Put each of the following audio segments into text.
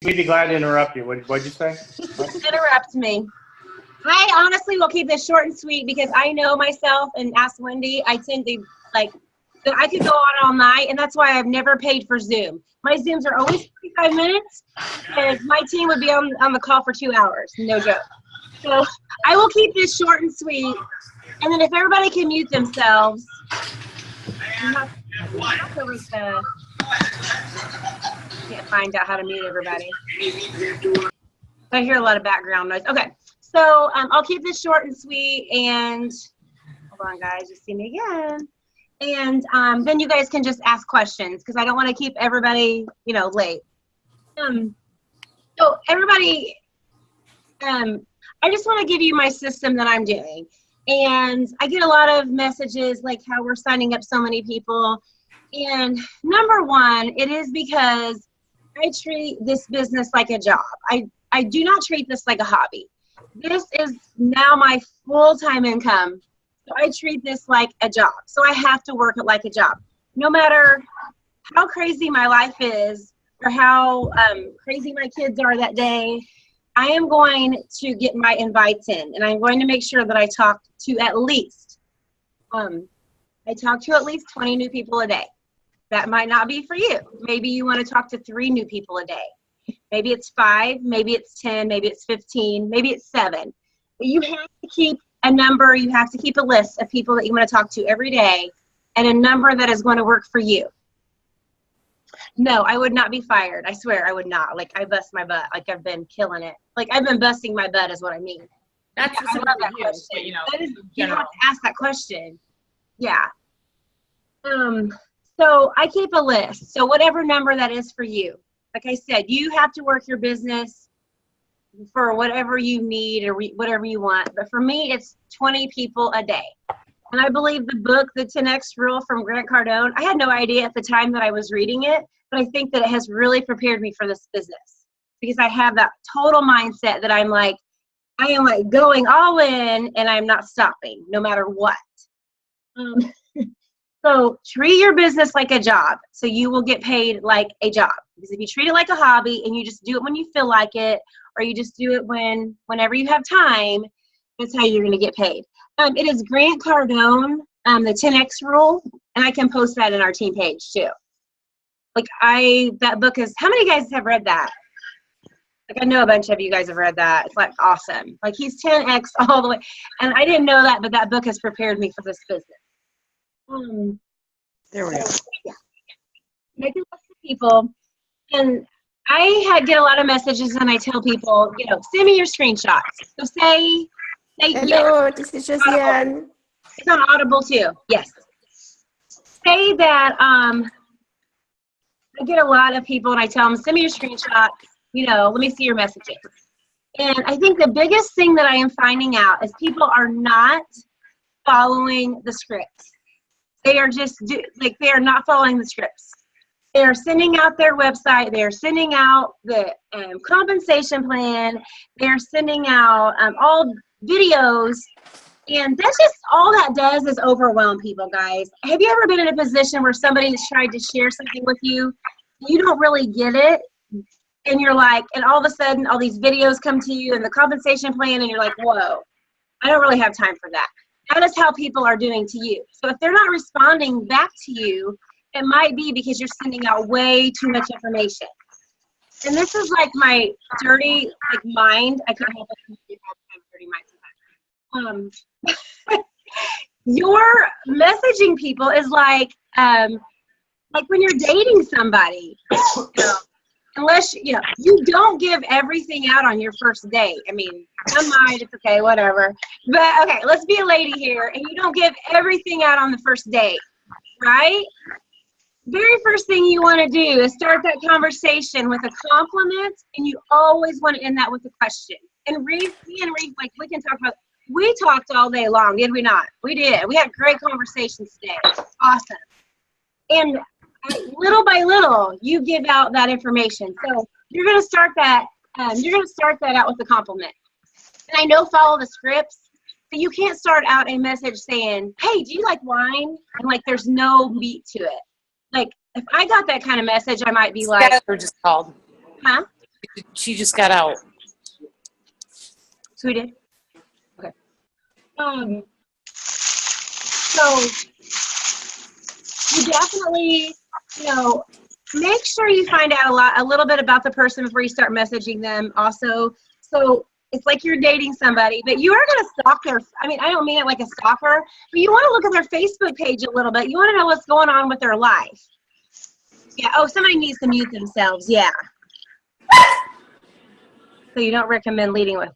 We'd be glad to interrupt you. What'd you say? Interrupt me. I honestly will keep this short and sweet because I know myself, and ask Wendy, I tend to I could go on all night, and that's why I've never paid for Zoom. My Zooms are always 45 minutes, and my team would be on the call for 2 hours, no joke. So I will keep this short and sweet, and then if everybody can mute themselves, can't find out how to mute everybody. I hear a lot of background noise. Okay, so I'll keep this short and sweet, and hold on, guys, you see me again. And then you guys can just ask questions because I don't want to keep everybody, late. So everybody, I just want to give you my system that I'm doing. And I get a lot of messages like how we're signing up so many people. And number one, it is because I treat this business like a job. I do not treat this like a hobby. This is now my full-time income. So I treat this like a job. So I have to work it like a job. No matter how crazy my life is or how crazy my kids are that day, I am going to get my invites in. And I'm going to make sure that I talk to at least 20 new people a day. That might not be for you. Maybe you want to talk to 3 new people a day. Maybe it's 5, maybe it's 10, maybe it's 15, maybe it's 7. But you have to keep a number, you have to keep a list of people that you want to talk to every day and a number that is going to work for you. No, I would not be fired. I swear I would not. Like, I bust my butt. Like, I've been killing it. Like, I've been busting my butt is what I mean. I love that question. But, you have to ask that question. Yeah. So I keep a list. So whatever number that is for you. Like I said, you have to work your business for whatever you need or whatever you want. But for me, it's 20 people a day. And I believe the book, The 10X Rule from Grant Cardone, I had no idea at the time that I was reading it, but I think that it has really prepared me for this business because I have that total mindset that I am like going all in and I'm not stopping no matter what. So treat your business like a job so you will get paid like a job. Because if you treat it like a hobby and you just do it when you feel like it, or you just do it whenever you have time, that's how you're going to get paid. It is Grant Cardone, the 10X Rule, and I can post that in our team page too. That book is, how many guys have read that? Like, I know a bunch of you guys have read that. It's like awesome. Like, he's 10X all the way. And I didn't know that, but that book has prepared me for this business. There we go. Yeah. Make a list of people. And I get a lot of messages and I tell people, send me your screenshots. So say hello, this is Josiane. It's on Audible too. Yes. Say that I get a lot of people and I tell them, send me your screenshots, let me see your messages. And I think the biggest thing that I am finding out is people are not following the scripts. They are just they are not following the scripts. They are sending out their website. They are sending out the compensation plan. They are sending out all videos. And that's just all that does is overwhelm people, guys. Have you ever been in a position where somebody has tried to share something with you? You don't really get it. And you're like, and all of a sudden, all these videos come to you and the compensation plan, and you're like, whoa, I don't really have time for that. That is how people are doing to you. So if they're not responding back to you, it might be because you're sending out way too much information. And this is like my dirty mind. I can't help it. Dirty mind sometimes. Your messaging people is like when you're dating somebody. Unless, you don't give everything out on your first date. I mean, I might, it's okay, whatever. But, okay, let's be a lady here, and you don't give everything out on the first date, right? Very first thing you want to do is start that conversation with a compliment, and you always want to end that with a question. And we can talk about, we talked all day long, did we not? We did. We had great conversations today. Awesome. And little by little, you give out that information. So you're going to start that. You're going to start that out with a compliment. And I know follow the scripts, but you can't start out a message saying, "Hey, do you like wine?" And there's no meat to it. If I got that kind of message, I might be like, "We're just called." Huh? She just got out. So we did? Okay. So you definitely, make sure you find out a little bit about the person before you start messaging them also. So it's like you're dating somebody, but you are going to stalk I don't mean it like a stalker, but you want to look at their Facebook page a little bit. You want to know what's going on with their life. Yeah. Oh, somebody needs to mute themselves. Yeah. So you don't recommend leading with.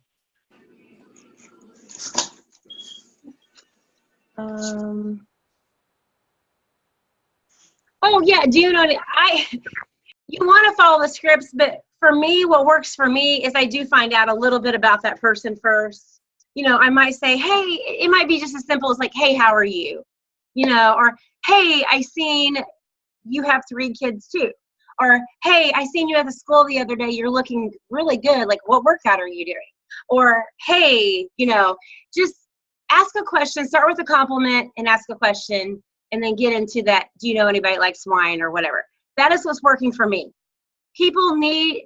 Oh yeah, do you know, you want to follow the scripts, but for me, what works for me is I do find out a little bit about that person first. I might say, hey, it might be just as simple as like, hey, how are you? Or hey, I seen you have 3 kids too. Or hey, I seen you at the school the other day, you're looking really good. Like, what workout are you doing? Or hey, just ask a question, start with a compliment and ask a question, and then get into that, do you know anybody that likes wine or whatever. That is what's working for me. People need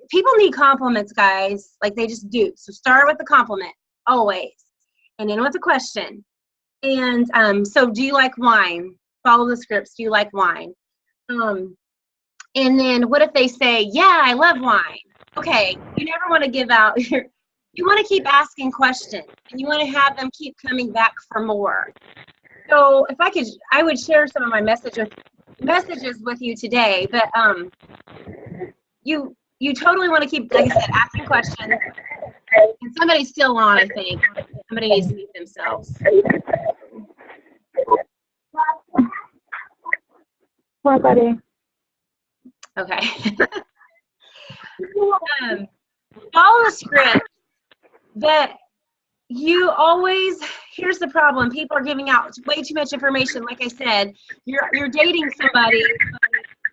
compliments, guys. Like, they just do. So start with the compliment, always. And then with a question. And so do you like wine? Follow the scripts. Do you like wine? And then what if they say, yeah, I love wine. Okay, you never want to give out you want to keep asking questions, and you want to have them keep coming back for more. So if I could, I would share some of my messages with you today, but you totally want to keep, like I said, asking questions. And somebody's still on, I think. Somebody needs to mute themselves. Poor buddy. Okay. Follow the script. That you always, here's the problem, people are giving out way too much information. Like I said, you're dating somebody,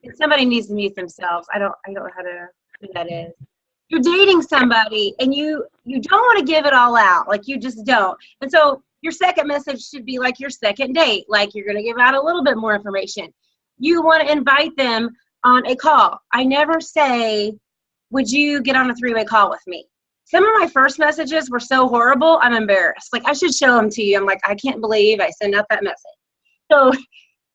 and somebody needs to mute themselves. I don't know how to, who that is. You're dating somebody and you don't want to give it all out, like you just don't. And so your second message should be like your second date, like you're going to give out a little bit more information. You want to invite them on a call. I never say, would you get on a 3-way call with me? Some of my first messages were so horrible, I'm embarrassed. Like, I should show them to you. I'm like, I can't believe I sent out that message. So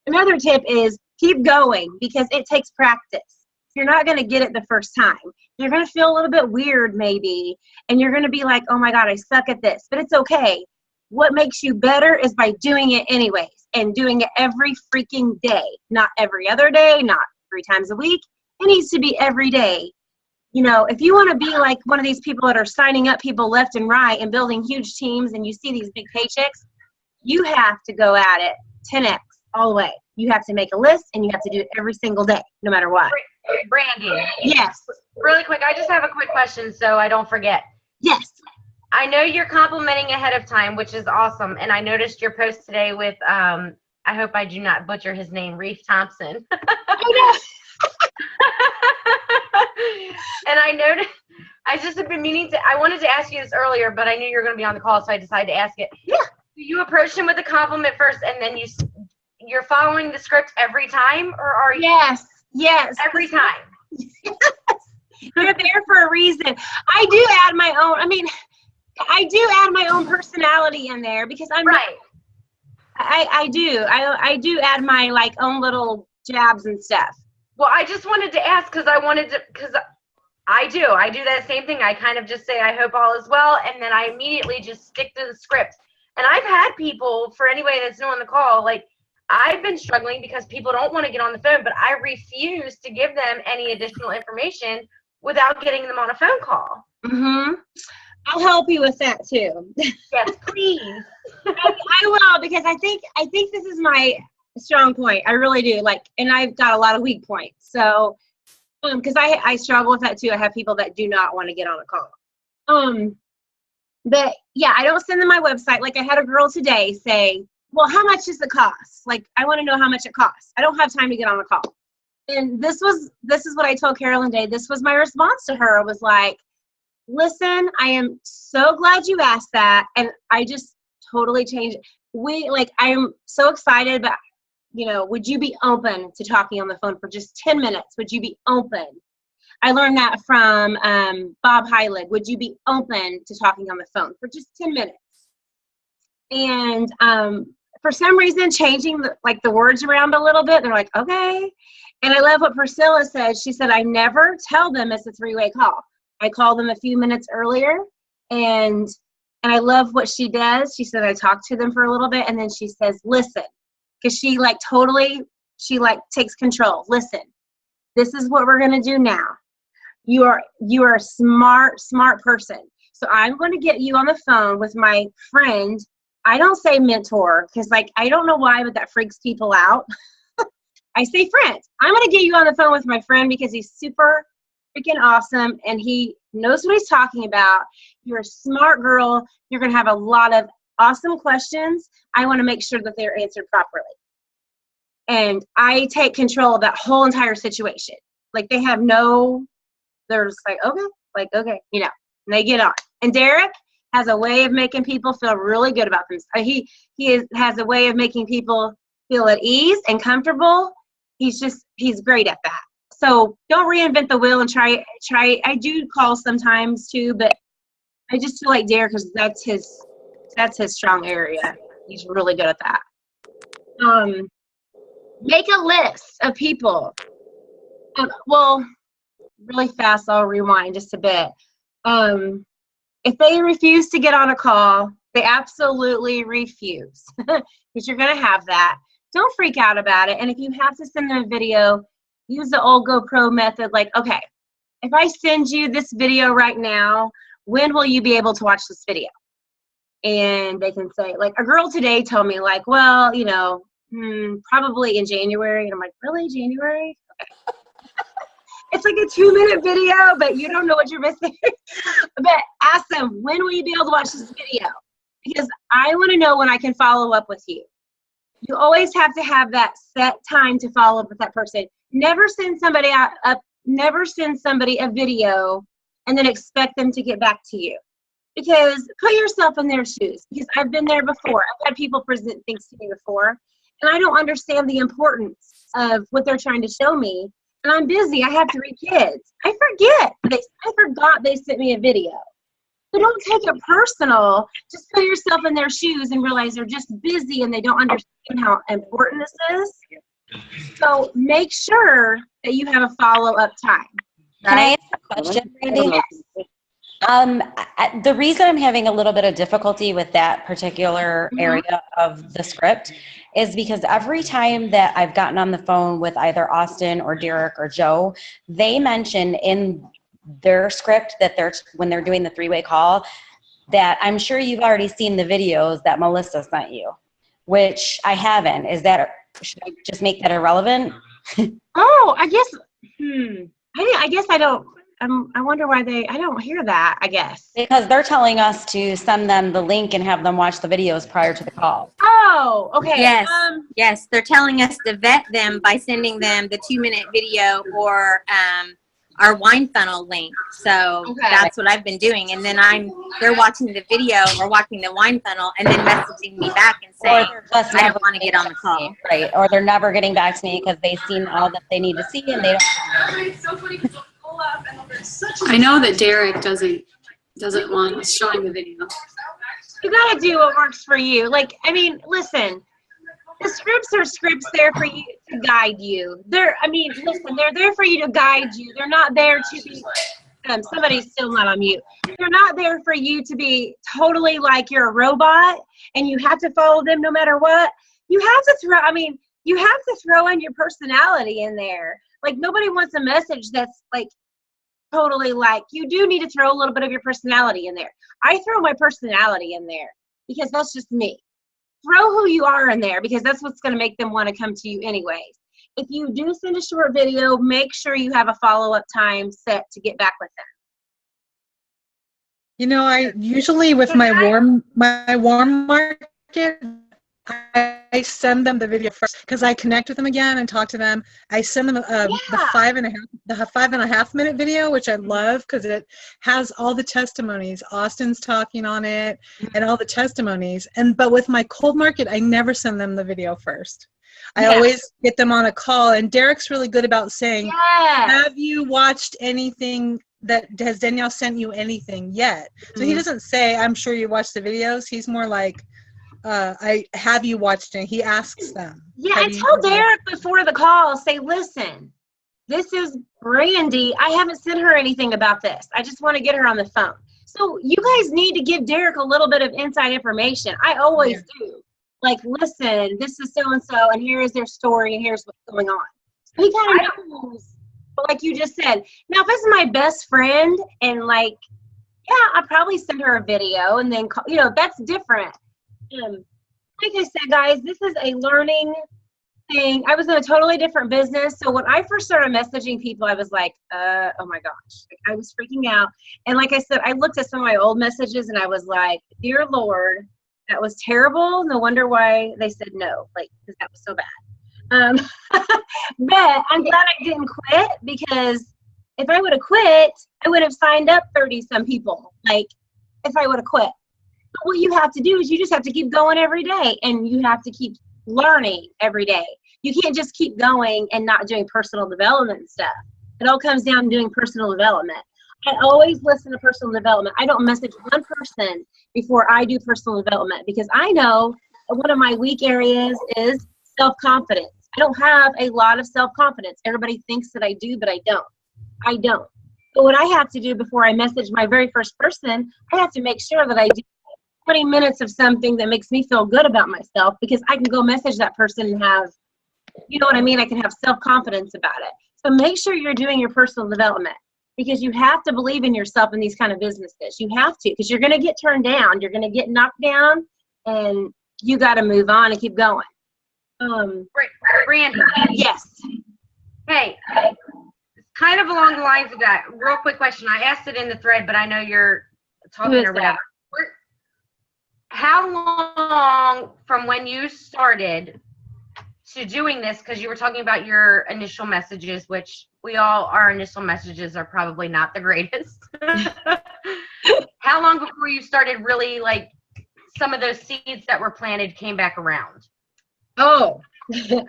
another tip is keep going, because it takes practice. You're not going to get it the first time. You're going to feel a little bit weird maybe, and you're going to be like, oh my God, I suck at this. But it's okay. What makes you better is by doing it anyways, and doing it every freaking day. Not every other day, not 3 times a week. It needs to be every day. If you want to be like one of these people that are signing up people left and right and building huge teams, and you see these big paychecks, you have to go at it 10x all the way. You have to make a list, and you have to do it every single day, no matter what. Brandy. Yes. Really quick, I just have a quick question so I don't forget. Yes. I know you're complimenting ahead of time, which is awesome. And I noticed your post today with, I hope I do not butcher his name, Reef Thompson. And I noticed, I just have been meaning to, I wanted to ask you this earlier, but I knew you were going to be on the call, so I decided to ask it. Yeah. You approached him with a compliment first, and then you're following the script every time, or are you? Yes. Every time. Yes. They're there for a reason. I do add my own personality in there, because I'm right. I do add my like own little jabs and stuff. Well, I just wanted to ask because I do that same thing. I kind of just say, I hope all is well, and then I immediately just stick to the script. And I've had people, for anybody that's new on the call, like, I've been struggling because people don't want to get on the phone, but I refuse to give them any additional information without getting them on a phone call. Mm-hmm. I'll help you with that too. Yes, please. I will, because I think this is my strong point. I really do. Like, and I've got a lot of weak points. So, because I struggle with that too. I have people that do not want to get on a call. But yeah, I don't send them my website. Like, I had a girl today say, well, how much does it cost? Like, I want to know how much it costs. I don't have time to get on a call. And this is what I told Carolyn Day. This was my response to her. I was like, listen, I am so glad you asked that. And I just totally changed it. I am so excited, but would you be open to talking on the phone for just 10 minutes? Would you be open? I learned that from Bob Heilig. Would you be open to talking on the phone for just 10 minutes? And for some reason, changing the words around a little bit, they're like, okay. And I love what Priscilla said. She said, I never tell them it's a three-way call. I call them a few minutes earlier, and I love what she does. She said, I talk to them for a little bit, and then she says, listen, because she takes control. Listen, this is what we're going to do now. You are a smart person. So I'm going to get you on the phone with my friend. I don't say mentor because I don't know why, but that freaks people out. I say friend. I'm going to get you on the phone with my friend because he's super freaking awesome and he knows what he's talking about. You're a smart girl. You're going to have a lot of awesome questions. I want to make sure that they're answered properly. And I take control of that whole entire situation. They have they're just okay, and they get on. And Derek has a way of making people feel really good about themselves. He has a way of making people feel at ease and comfortable. He's great at that. So don't reinvent the wheel and try. I do call sometimes too, but I just feel like Derek, because that's his strong area. He's really good at that. Make a list of people. Really fast, I'll rewind just a bit. If they refuse to get on a call, they absolutely refuse, because you're going to have that. Don't freak out about it. And if you have to send them a video, use the old GoPro method. Okay, if I send you this video right now, when will you be able to watch this video? And they can say, a girl today told me, probably in January. And I'm like, really, January? Okay. It's a 2-minute video, but you don't know what you're missing. But ask them, when will you be able to watch this video? Because I want to know when I can follow up with you. You always have to have that set time to follow up with that person. Never send somebody a video and then expect them to get back to you. Because put yourself in their shoes. Because I've been there before. I've had people present things to me before, and I don't understand the importance of what they're trying to show me. And I'm busy. I have 3 kids. I forgot they sent me a video. So don't take it personal. Just put yourself in their shoes and realize they're just busy and they don't understand how important this is. So make sure that you have a follow-up time. Can I ask a question, Randy? The reason I'm having a little bit of difficulty with that particular area of the script is because every time that I've gotten on the phone with either Austin or Derek or Joe, they mention in their script that when they're doing the 3-way call, that I'm sure you've already seen the videos that Melissa sent you, which I haven't. Should I just make that irrelevant? I guess I don't. I wonder why I don't hear that, I guess. Because they're telling us to send them the link and have them watch the videos prior to the call. Oh, okay. Yes, yes. They're telling us to vet them by sending them the 2-minute video or our wine funnel link. So that's what I've been doing. And then they're watching the video or watching the wine funnel and then messaging me back and saying, I don't want to get on the call. Right. Or they're never getting back to me because they've seen all that they need to see and they don't. I know that Derek doesn't want us showing the video. You gotta do what works for you. Listen, the scripts are scripts there for you to guide you. They're there for you to guide you. They're not there to be, somebody's still not on mute. They're not there for you to be totally like you're a robot and you have to follow them no matter what. You have to throw in your personality in there. Nobody wants a message that's totally you do need to throw a little bit of your personality in there. I throw my personality in there because that's just me. Throw who you are in there because that's what's going to make them want to come to you anyways. If you do send a short video, make sure you have a follow-up time set to get back with them. I usually with my warm market, I send them the video first because I connect with them again and talk to them. I send them the 5.5 minute video, which I love because it has all the testimonies. Austin's talking on it and all the testimonies. But with my cold market, I never send them the video first. I Yes. always get them on a call, and Derek's really good about saying, Yes. have you watched anything has Danielle sent you anything yet? So he doesn't say, I'm sure you watched the videos. He's more like, have you watched it? He asks them. Yeah, Have I you- told Derek before the call, say, listen, this is Brandy. I haven't sent her anything about this. I just want to get her on the phone. So you guys need to give Derek a little bit of inside information. I always do. Like, listen, this is so-and-so, and here is their story, and here's what's going on. So he kind of knows. But like you just said, now if it's my best friend and like, yeah, I'll probably send her a video and then call, that's different. Like I said, guys, this is a learning thing. I was in a totally different business. So when I first started messaging people, I was like, oh my gosh, I was freaking out. And like I said, I looked at some of my old messages and I was like, dear Lord, that was terrible. No wonder why they said no, like, because that was so bad. But I'm glad I didn't quit, because if I would have quit, I would have signed up 30 some people. Like, if I would have quit. But what you have to do is you just have to keep going every day, and you have to keep learning every day. You can't just keep going and not doing personal development and stuff. It all comes down to doing personal development. I always listen to personal development. I don't message one person before I do personal development, because I know one of my weak areas is self-confidence. I don't have a lot of self-confidence. Everybody thinks that I do, but I don't. I don't. So what I have to do before I message my very first person, I have to make sure that I do 20 minutes of something that makes me feel good about myself, because I can go message that person and have, you know what I mean? I can have self-confidence about it. So make sure you're doing your personal development, because you have to believe in yourself in these kind of businesses. You have to, because you're going to get turned down. You're going to get knocked down, and you got to move on and keep going. Brandy. Yes. Hey, kind of along the lines of that, real quick question. I asked it in the thread, but I know you're talking Who is or whatever. How long from when you started to doing this, because you were talking about your initial messages, which our initial messages are probably not the greatest. How long before you started really, like, some of those seeds that were planted came back around? Oh,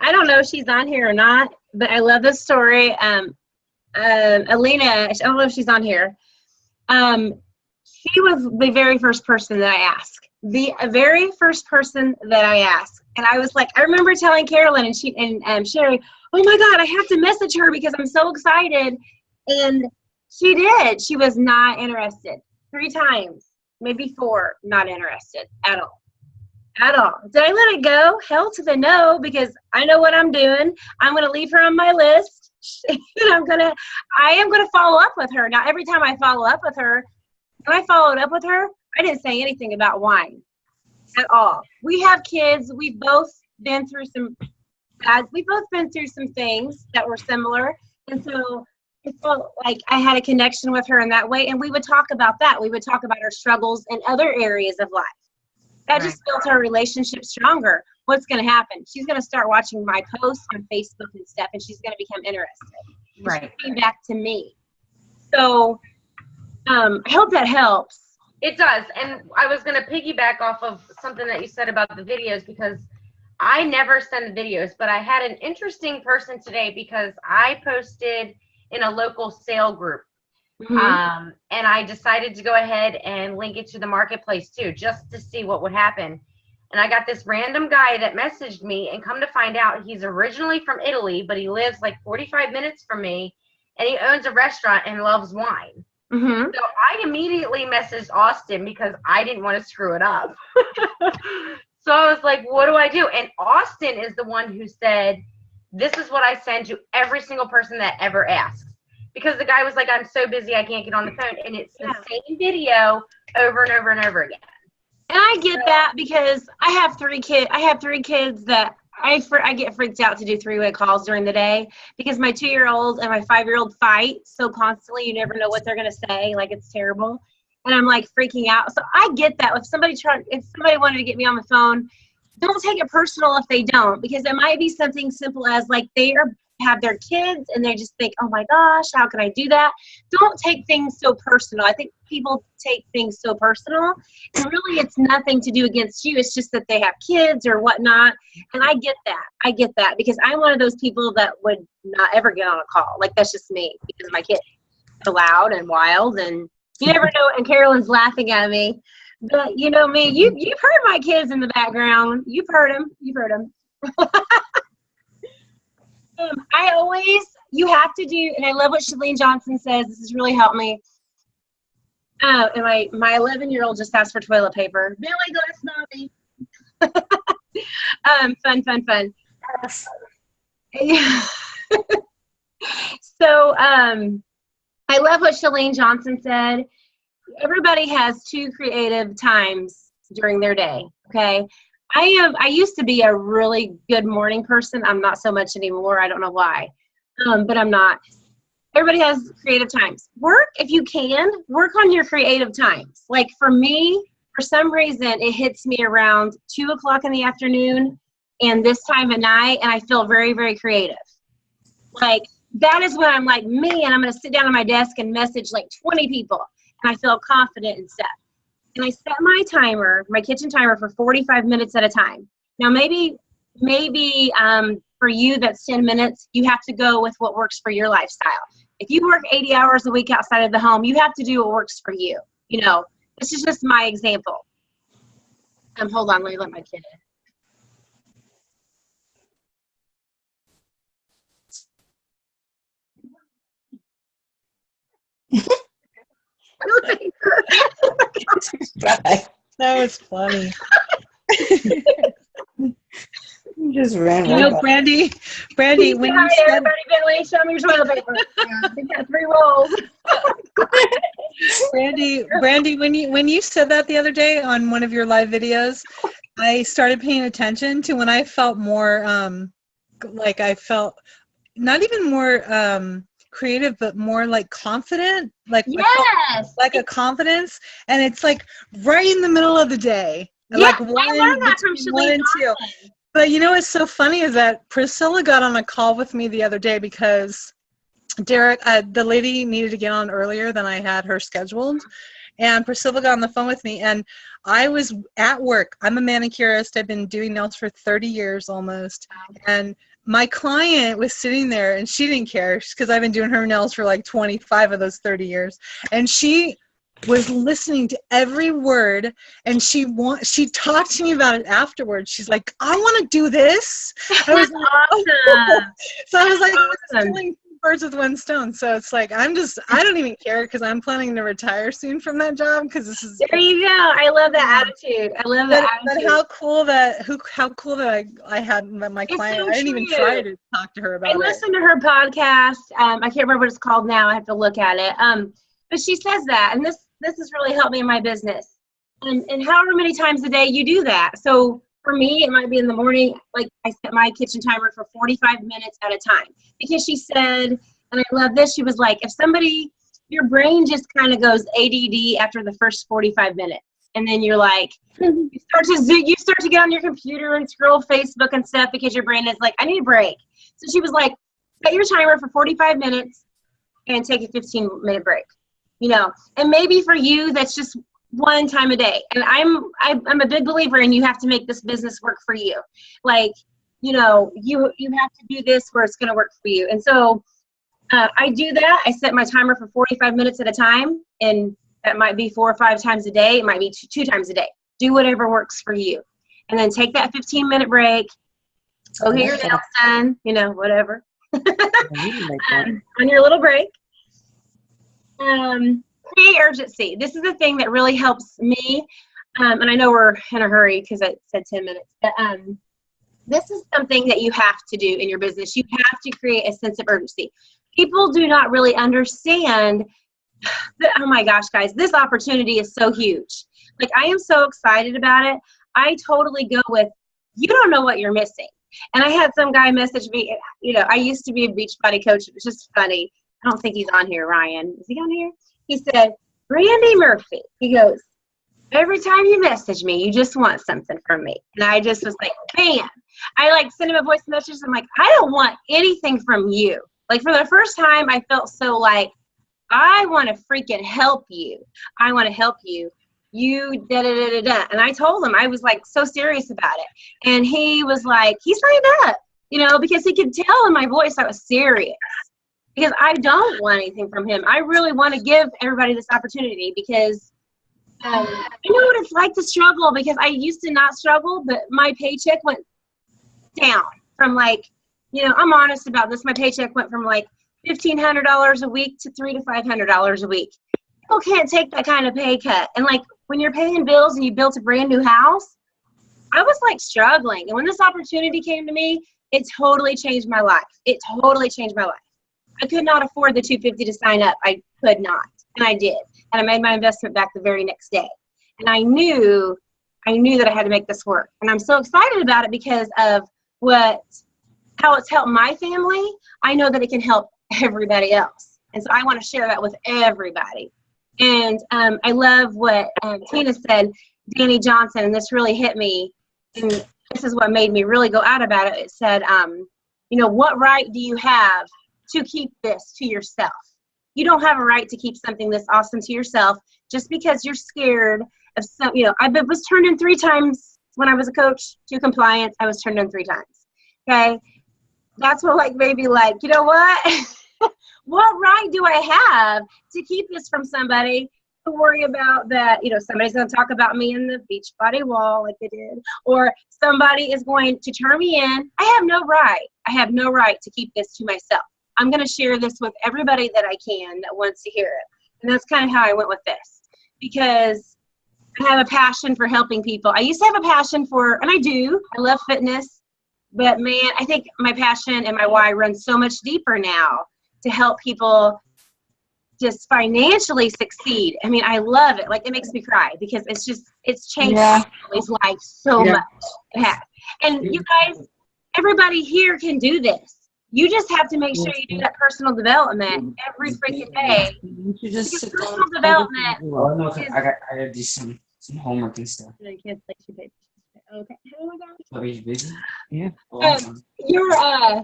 I don't know if she's on here or not, but I love this story. Alina, I don't know if she's on here. She was the very first person that I asked. The very first person that I asked. And I was like, I remember telling Carolyn and Sherry, oh my God, I have to message her because I'm so excited. And she did. She was not interested. 3 times, maybe 4, not interested at all. At all. Did I let it go? Hell to the no, because I know what I'm doing. I'm going to leave her on my list. And I am going to follow up with her. Now, every time I follow up with her, when I followed up with her, I didn't say anything about wine at all. We have kids. We've both been through some things that were similar. And so it felt like I had a connection with her in that way. And we would talk about that. We would talk about our struggles in other areas of life. That just built our relationship stronger. What's going to happen? She's going to start watching my posts on Facebook and stuff, and she's going to become interested. Right. She came back to me. So I hope that helps. It does. And I was going to piggyback off of something that you said about the videos, because I never send videos, but I had an interesting person today because I posted in a local sale group. Mm-hmm. And I decided to go ahead and link it to the marketplace too, just to see what would happen. And I got this random guy that messaged me, and come to find out he's originally from Italy, but he lives like 45 minutes from me, and he owns a restaurant and loves wine. Mm-hmm. So I immediately messaged Austin because I didn't want to screw it up. So I was like, what do I do? And Austin is the one who said, this is what I send to every single person that ever asks. Because the guy was like, I'm so busy, I can't get on the phone. And it's the same video over and over and over again. And I get that, because I have 3 kids. I have 3 kids that I get freaked out to do 3-way calls during the day, because my 2-year-old and my 5-year-old fight so constantly. You never know what they're going to say. Like, it's terrible. And I'm like freaking out. So I get that. If somebody wanted to get me on the phone, don't take it personal if they don't, because it might be something simple as like they are have their kids and they just think, oh my gosh, how can I do that? Don't take things so personal. I think people take things so personal, and really it's nothing to do against you. It's just that they have kids or whatnot. And I get that because I'm one of those people that would not ever get on a call. Like, that's just me because my kids are loud and wild, and you never know. And Carolyn's laughing at me, but you know me, you've heard my kids in the background. You've heard them. You have to do, and I love what Shalene Johnson says. This has really helped me. And my 11-year-old just asked for toilet paper. Billy, go to Snobby. Fun. Yeah. So, I love what Shalene Johnson said. Everybody has 2 creative times during their day. Okay. I used to be a really good morning person. I'm not so much anymore. I don't know why. But I'm not. Everybody has creative times. If you can, work on your creative times. Like for me, for some reason, it hits me around 2 o'clock in the afternoon and this time of night, and I feel very, very creative. Like that is when I'm like, man, I'm going to sit down at my desk and message like 20 people, and I feel confident and stuff. And I set my kitchen timer for 45 minutes at a time. Now, maybe for you, that's 10 minutes. You have to go with what works for your lifestyle. If you work 80 hours a week outside of the home, you have to do what works for you. You know, this is just my example. Hold on, let me let my kid in. That was funny. You just ran You know, Brandy, when you said, Everybody, Billy, show me your toilet paper. We got 3 rolls. Brandy, when you said that the other day on one of your live videos, I started paying attention to when I felt more, like I felt not even more creative, but more like confident. Like Yes, like a confidence, and it's like right in the middle of the day. Yeah, Like I learned that from between 1 and 2. But you know what's so funny is that Priscilla got on a call with me the other day because Derek, the lady needed to get on earlier than I had her scheduled. And Priscilla got on the phone with me, and I was at work. I'm a manicurist. I've been doing nails for 30 years almost. And my client was sitting there, and she didn't care because I've been doing her nails for like 25 of those 30 years. And she was listening to every word, and she talked to me about it afterwards. She's like, I want to do this. I was like, awesome. So I was like, Awesome. killing 2 birds with 1 stone. So it's like, I don't even care because I'm planning to retire soon from that job because this is. There you go. I love that attitude. I love that But attitude. how cool that I had my client. so I didn't even true. try to talk to her about I it. listened to her podcast. I can't remember what it's called now. I have to look at it. But she says that, and this has really helped me in my business. And however many times a day you do that. So for me, it might be in the morning. Like I set my kitchen timer for 45 minutes at a time because she said, and I love this. She was like, your brain just kind of goes ADD after the first 45 minutes. And then you're like, you start to get on your computer and scroll Facebook and stuff because your brain is like, I need a break. So she was like, set your timer for 45 minutes and take a 15-minute break. You know, and maybe for you, that's just 1 time a day. And I'm a big believer in you have to make this business work for you. Like, you know, you have to do this where it's going to work for you. And so I do that. I set my timer for 45 minutes at a time, and that might be 4 or 5 times a day. It might be 2 times a day. Do whatever works for you. And then take that 15-minute break. Go get your nails done, you know, whatever. On your little break. Create urgency. This is the thing that really helps me. And I know we're in a hurry because I said 10 minutes. But this is something that you have to do in your business. You have to create a sense of urgency. People do not really understand that, oh my gosh, guys, this opportunity is so huge. Like, I am so excited about it. I totally go with, you don't know what you're missing. And I had some guy message me, you know, I used to be a Beachbody coach. It was just funny. I don't think he's on here, Ryan. Is he on here? He said, Randy Murphy. He goes, every time you message me, you just want something from me. And I just was like, bam. I like send him a voice message. I'm like, I don't want anything from you. Like for the first time, I felt so like, I want to freaking help you. I want to help you. You da da da da da. And I told him, I was like so serious about it. And he was like, he signed up, you know, because he could tell in my voice I was serious. Because I don't want anything from him. I really want to give everybody this opportunity because I know what it's like to struggle, because I used to not struggle, but my paycheck went down from like, you know, I'm honest about this. My paycheck went from like $1,500 a week to $300 to $500 a week. People can't take that kind of pay cut. And like when you're paying bills and you built a brand new house, I was like struggling. And when this opportunity came to me, it totally changed my life. It totally changed my life. I could not afford the $250 to sign up. I could not. And I did. And I made my investment back the very next day. And I knew that I had to make this work. And I'm so excited about it because of how it's helped my family. I know that it can help everybody else. And so I want to share that with everybody. And I love what Tina said, Danny Johnson, and this really hit me. And this is what made me really go out about it. It said, you know, what right do you have to keep this to yourself? You don't have a right to keep something this awesome to yourself just because you're scared of some, you know, I was turned in 3 times when I was a coach to compliance. I was turned in 3 times. Okay. That's what like made me like, you know what? What right do I have to keep this from somebody to worry about that, you know, somebody's going to talk about me in the Beachbody wall like they did, or somebody is going to turn me in. I have no right. I have no right to keep this to myself. I'm going to share this with everybody that I can that wants to hear it. And that's kind of how I went with this, because I have a passion for helping people. I used to have a passion for, and I do, I love fitness, but man, I think my passion and my why runs so much deeper now to help people just financially succeed. I mean, I love it. Like, it makes me cry because it's changed my family's life so much. It has. And you guys, everybody here can do this. You just have to make sure you do that personal development every freaking day. You just Because personal development Oh, no, is, I gotta do some homework and stuff. okay. Oh my gosh. Oh, you busy? Yeah. You're I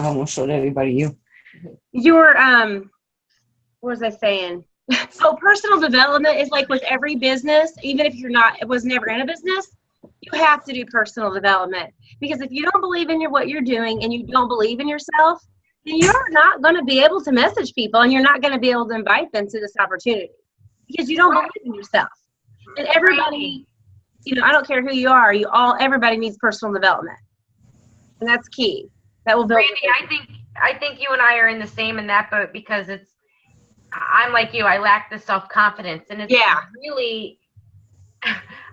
almost showed everybody you. what was I saying? Oh, personal development is like with every business, even if it was never in a business, you have to do personal development. Because if you don't believe in what you're doing and you don't believe in yourself, then you're not going to be able to message people and you're not going to be able to invite them to this opportunity because you don't believe in yourself. And everybody, you know, I don't care who you are, everybody needs personal development. And that's key. That will build. Randy, I think you and I are in the same in that boat, because I'm like you, I lack the self-confidence. And it's really,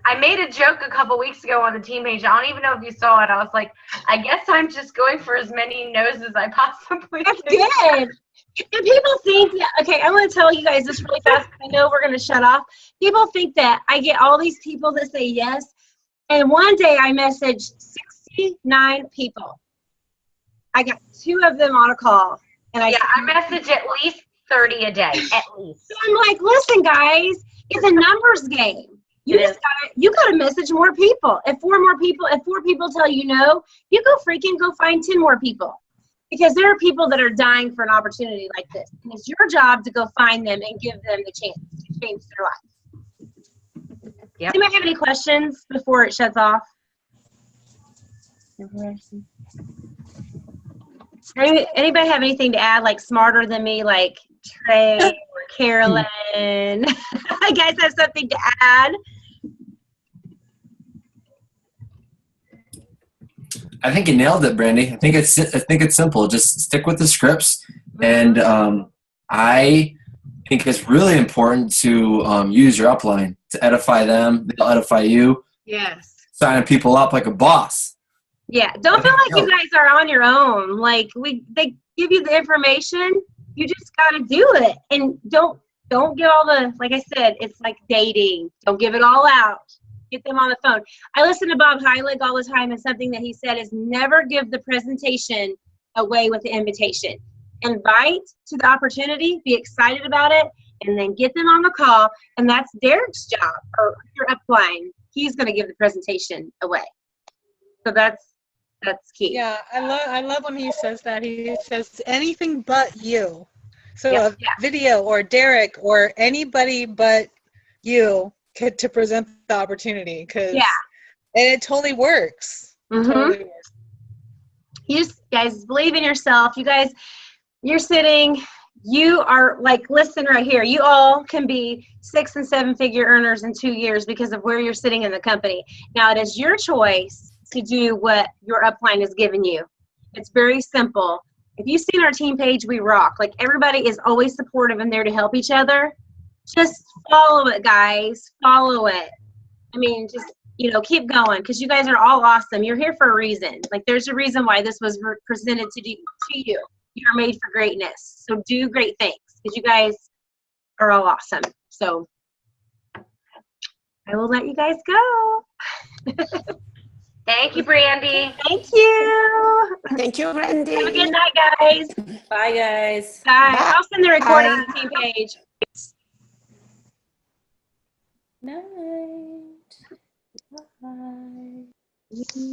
I made a joke a couple weeks ago on the team page. I don't even know if you saw it. I was like, I guess I'm just going for as many no's as I possibly can. That's good. And people think that, okay, I want to tell you guys this really fast. I know we're going to shut off. People think that I get all these people that say yes. And one day I messaged 69 people. I got 2 of them on a call. And I message at least 30 a day, at least. So I'm like, listen, guys, it's a numbers game. You gotta message more people. If 4 people tell you no, you go find 10 more people. Because there are people that are dying for an opportunity like this. And it's your job to go find them and give them the chance to change their life. Yep. Anybody have any questions before it shuts off? Anybody have anything to add, like smarter than me, like Trey or Carolyn? You guys have something to add? I think you nailed it, Brandy. I think it's simple. Just stick with the scripts, and I think it's really important to use your upline to edify them. They'll edify you. Yes. Signing people up like a boss. Yeah. Don't feel like you guys are on your own. Like they give you the information. You just got to do it, and don't get all the, like I said, it's like dating. Don't give it all out. Get them on the phone. I listen to Bob Heilig all the time, and something that he said is never give the presentation away with the invitation. Invite to the opportunity, be excited about it, and then get them on the call. And that's Derek's job, or your upline. He's going to give the presentation away. So that's key. Yeah, I love when he says that. He says anything but you. So Yeah, a video or Derek or anybody but you to present the opportunity, because and it totally works. Mm-hmm. Totally works. You just, guys, believe in yourself. You guys, you're sitting, you are like, listen right here. You all can be 6 and 7 figure earners in 2 years because of where you're sitting in the company. Now it is your choice to do what your upline has given you. It's very simple. If you've seen our team page, we rock. Like, everybody is always supportive and there to help each other. Just follow it, guys. Follow it. I mean, just, you know, keep going, because you guys are all awesome. You're here for a reason. Like, there's a reason why this was presented to you. You're made for greatness. So do great things, because you guys are all awesome. So I will let you guys go. Thank you, Brandy. Thank you. Thank you, Brandy. Have a good night, guys. Bye, guys. Bye. I'll send the recording Bye. on the team page. Night. Bye.